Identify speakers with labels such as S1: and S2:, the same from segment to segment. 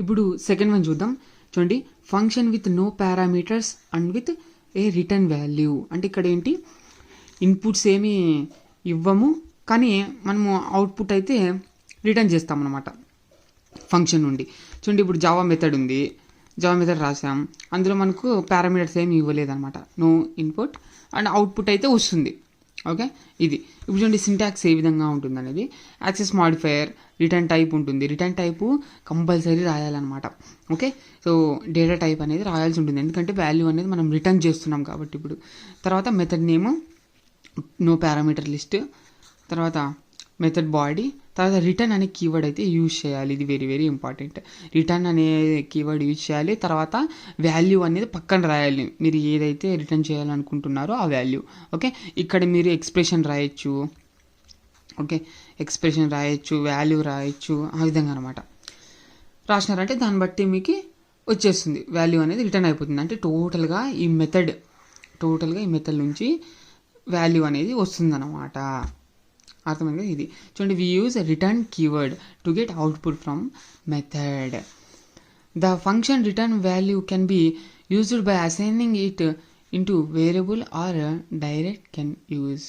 S1: ఇప్పుడు second one చూద్దాం. చూడండి, function with no parameters and with a return value. అంటే ఇక్కడ ఏంటి, ఇన్పుట్స్ ఏమీ ఇవ్వము కానీ మనము అవుట్పుట్ అయితే రిటర్న్ చేస్తామన్నమాట ఫంక్షన్ నుండి. చూడండి, ఇప్పుడు జావా మెథడ్ ఉంది, జావా మెథడ్ రాసాం, అందులో మనకు పారామీటర్స్ ఏమి ఇవ్వలేదన్నమాట. నో ఇన్పుట్ అండ్ అవుట్పుట్ అయితే వస్తుంది. ఓకే, ఇది ఇప్పుడు చూడండి సింటాక్స్ ఏ విధంగా ఉంటుంది అనేది. యాక్సెస్ మాడిఫైయర్, రిటర్న్ టైప్ ఉంటుంది. రిటర్న్ టైపు కంపల్సరీ రాయాలన్నమాట. ఓకే, సో డేటా టైప్ అనేది రాయాల్సి ఉంటుంది, ఎందుకంటే వాల్యూ అనేది మనం రిటర్న్ చేస్తున్నాం కాబట్టి. ఇప్పుడు తర్వాత method name, no parameter list, తర్వాత మెథడ్ బాడీ, తర్వాత రిటర్న్ అనే కీవర్డ్ అయితే యూజ్ చేయాలి. ఇది వెరీ వెరీ ఇంపార్టెంట్. రిటర్న్ అనే కీవర్డ్ యూజ్ చేయాలి. తర్వాత వాల్యూ అనేది పక్కన రాయాలి, మీరు ఏదైతే రిటర్న్ చేయాలనుకుంటున్నారో ఆ వాల్యూ. ఓకే, ఇక్కడ మీరు ఎక్స్ప్రెషన్ రాయొచ్చు. ఓకే, ఎక్స్ప్రెషన్ రాయొచ్చు, వాల్యూ రాయొచ్చు, ఆ విధంగా అనమాట. రాసినారంటే దాన్ని బట్టి మీకు వచ్చేస్తుంది, వాల్యూ అనేది రిటర్న్ అయిపోతుంది. అంటే టోటల్గా ఈ మెథడ్ నుంచి వాల్యూ అనేది వస్తుందన్నమాట. అర్థమైంది ఇది. చూడండి, we use return keyword to get output from method. The function return value can be used by assigning it into variable or direct can use.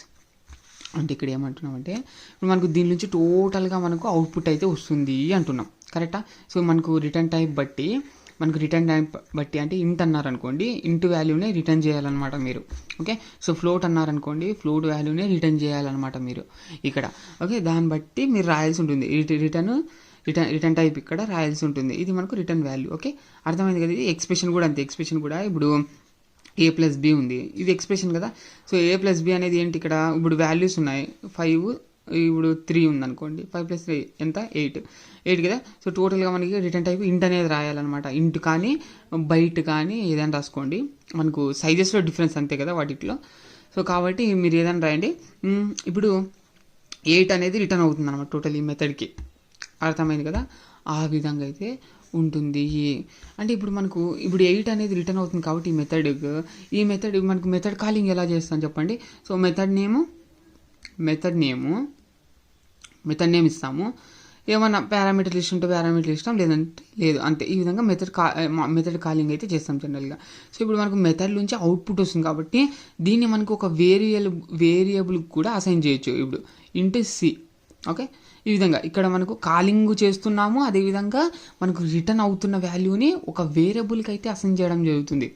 S1: అంటే ఇక్కడ ఏమంటున్నామంటే, ఇప్పుడు మనకు దీని నుంచి టోటల్గా మనకు అవుట్పుట్ అయితే వస్తుంది అంటున్నాం, కరెక్టా? సో మనకు రిటర్న్ టైప్ బట్టి అంటే ఇంట్ అన్నారనుకోండి, ఇంట్ వాల్యూనే రిటర్న్ చేయాలన్నమాట మీరు. ఓకే, సో ఫ్లోట్ అన్నారనుకోండి, ఫ్లోట్ వాల్యూనే రిటర్న్ చేయాలన్నమాట మీరు ఇక్కడ. ఓకే, దాన్ని బట్టి మీరు రాయాల్సి ఉంటుంది. రిటర్న్ టైప్ ఇక్కడ రాయాల్సి ఉంటుంది. ఇది మనకు రిటర్న్ వాల్యూ. ఓకే, అర్థమైంది కదా. ఇది ఎక్స్ప్రెషన్ కూడా అంతే. ఎక్స్ప్రెషన్ కూడా ఇప్పుడు a+b ఉంది, ఇది ఎక్స్ప్రెషన్ కదా. సో a+b అనేది ఏంటి, ఇక్కడ ఇప్పుడు వాల్యూస్ ఉన్నాయి 5, ఇప్పుడు 3 ఉందనుకోండి, 5 + 3 ఎంత, 8 కదా. సో టోటల్గా మనకి రిటర్న్ టైప్ ఇంట్ అనేది రాయాలన్నమాట. ఇంట్ కానీ బైట్ కానీ ఏదైనా రాసుకోండి, మనకు సైజెస్లో డిఫరెన్స్ అంతే కదా వాటిలో. సో కాబట్టి మీరు ఏదైనా రాయండి. ఇప్పుడు 8 అనేది రిటర్న్ అవుతుంది అనమాట టోటల్ ఈ మెథడ్కి. అర్థమైంది కదా, ఆ విధంగా అయితే ఉంటుంది. అంటే ఇప్పుడు మనకు 8 అనేది రిటర్న్ అవుతుంది కాబట్టి ఈ మెథడ్ మనకు మెథడ్ కాలింగ్ ఎలా చేస్తాం చెప్పండి. సో మెథడ్ నేమ్ ఇస్తాము, ఏమన్నా పారామీటర్ లిస్ట్ ఉంటే పారామీటర్ ఇస్తాం, లేదంటే లేదు, అంతే. ఈ విధంగా మెథడ్ కాలింగ్ అయితే చేస్తాం జనరల్గా. సో ఇప్పుడు మనకు మెథడ్ నుంచి అవుట్పుట్ వస్తుంది కాబట్టి దీన్ని మనకు ఒక వేరియబుల్ కూడా అసైన్ చేయొచ్చు. ఇప్పుడు ఇంటూ సి. ఓకే, ఈ విధంగా ఇక్కడ మనకు కాలింగ్ చేస్తున్నాము, అదేవిధంగా మనకు రిటర్న్ అవుతున్న వాల్యూని ఒక వేరియబుల్కి అయితే అసైన్ చేయడం జరుగుతుంది.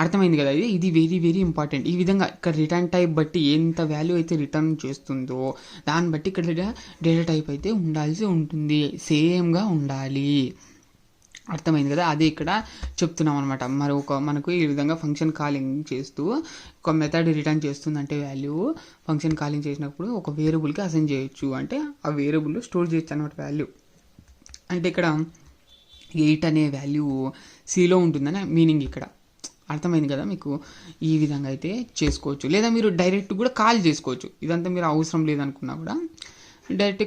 S1: అర్థమైంది కదా. ఇది వెరీ వెరీ ఇంపార్టెంట్. ఈ విధంగా ఇక్కడ రిటర్న్ టైప్ బట్టి ఎంత వాల్యూ అయితే రిటర్న్ చేస్తుందో దాన్ని బట్టి ఇక్కడ డేటా టైప్ అయితే ఉండాల్సి ఉంటుంది, సేమ్గా ఉండాలి. అర్థమైంది కదా, అదే ఇక్కడ చెప్తున్నాం అనమాట. మనకు ఈ విధంగా ఫంక్షన్ కాలింగ్ చేస్తూ ఒక మెథడ్ రిటర్న్ చేస్తుందంటే వాల్యూ, ఫంక్షన్ కాలింగ్ చేసినప్పుడు ఒక వేరియబుల్కి అసైన్ చేయొచ్చు, అంటే ఆ వేరియబుల్లో స్టోర్ చేయొచ్చు అనమాట వాల్యూ. అంటే ఇక్కడ 8 అనే వాల్యూ సిలో ఉంటుందని మీనింగ్ ఇక్కడ. అర్థమైంది కదా మీకు. ఈ విధంగా అయితే చేసుకోవచ్చు, లేదా మీరు డైరెక్ట్ కూడా కాల్ చేసుకోవచ్చు. ఇదంతా మీరు అవసరం లేదనుకున్నా కూడా డైరెక్ట్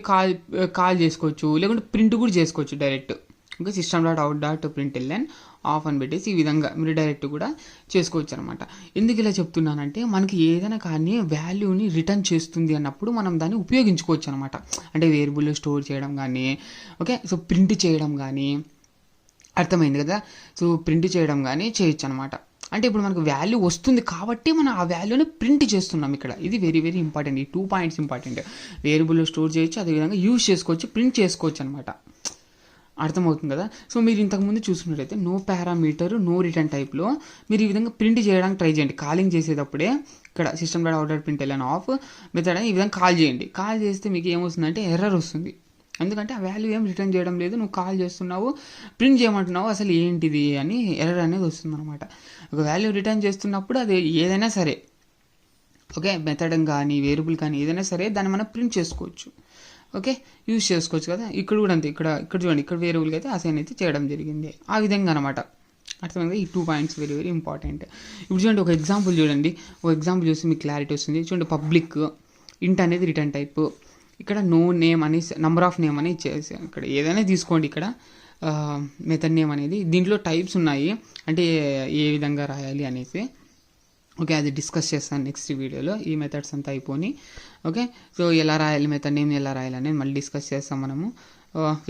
S1: కాల్ చేసుకోవచ్చు, లేకుంటే ప్రింట్ కూడా చేసుకోవచ్చు డైరెక్ట్. ఓకే, system.out.println ఆఫ్ అని పెట్టేసి ఈ విధంగా మీరు డైరెక్ట్ కూడా చేసుకోవచ్చు అనమాట. ఎందుకు ఇలా చెప్తున్నానంటే, మనకి ఏదైనా కానీ వాల్యూని రిటర్న్ చేస్తుంది అన్నప్పుడు మనం దాన్ని ఉపయోగించుకోవచ్చు అనమాట. అంటే వేరియబుల్లో స్టోర్ చేయడం కానీ, ఓకే, సో ప్రింట్ చేయడం కానీ, అర్థమైంది కదా. సో ప్రింట్ చేయడం కానీ చేయొచ్చు అనమాట. అంటే ఇప్పుడు మనకు వాల్యూ వస్తుంది కాబట్టి మనం ఆ వాల్యూని ప్రింట్ చేస్తున్నాం ఇక్కడ. ఇది వెరీ వెరీ ఇంపార్టెంట్. ఈ 2 పాయింట్స్ ఇంపార్టెంట్. వేరియబుల్లో స్టోర్ చేయొచ్చు, అదేవిధంగా యూజ్ చేసుకోవచ్చు, ప్రింట్ చేసుకోవచ్చు అనమాట. అర్థమవుతుంది కదా. సో మీరు ఇంతకుముందు చూసుకున్నట్లయితే నో పారామీటర్ నో రిటర్న్ టైప్లో మీరు ఈ విధంగా ప్రింట్ చేయడానికి ట్రై చేయండి. కాలింగ్ చేసేటప్పుడే ఇక్కడ system.out.println ఆఫ్ మెథడ్ అని ఈ విధంగా కాల్ చేయండి. కాల్ చేస్తే మీకు ఏమొస్తుందంటే ఎర్రర్ వస్తుంది, ఎందుకంటే ఆ వాల్యూ ఏం రిటర్న్ చేయడం లేదు, నువ్వు కాల్ చేస్తున్నావు, ప్రింట్ చేయమంటున్నావు, అసలు ఏంటిది అని ఎర్రర్ అనేది వస్తుంది అనమాట. ఒక వాల్యూ రిటర్న్ చేస్తున్నప్పుడు అది ఏదైనా సరే, ఓకే, మెథడ్ కానీ వేరియబుల్ కానీ ఏదైనా సరే దాన్ని మనం ప్రింట్ చేసుకోవచ్చు. ఓకే, యూజ్ చేసుకోవచ్చు కదా. ఇక్కడ కూడా అంతే. ఇక్కడ చూడండి, ఇక్కడ వేరియబుల్కి అయితే అసైన్ అయితే చేయడం జరిగింది. ఆ విధంగా అనమాట. అర్థమైంది. ఈ 2 పాయింట్స్ వెరీ వెరీ ఇంపార్టెంట్. ఇప్పుడు చూడండి, ఒక ఎగ్జాంపుల్ చూసి మీకు క్లారిటీ వస్తుంది. చూడండి, పబ్లిక్ ఇంట్ అనేది రిటర్న్ టైప్. ఇక్కడ నో నేమ్ అని, నంబర్ ఆఫ్ నేమ్ అని ఇచ్చేసి, ఇక్కడ ఏదైనా తీసుకోండి. ఇక్కడ మెథడ్ నేమ్ అనేది దీంట్లో టైప్స్ ఉన్నాయి, అంటే ఏ విధంగా రాయాలి అనేసి. ఓకే, అది డిస్కస్ చేస్తాను నెక్స్ట్ వీడియోలో. ఈ మెథడ్స్ అంతా అయిపోయి, ఓకే, సో ఎలా రాయాలి, మెథడ్ నేమ్ ఎలా రాయాలి అనేది మళ్ళీ డిస్కస్ చేస్తాం మనము.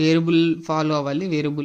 S1: వేరియబుల్ ఫాలో అవ్వాలి, వేరియబుల్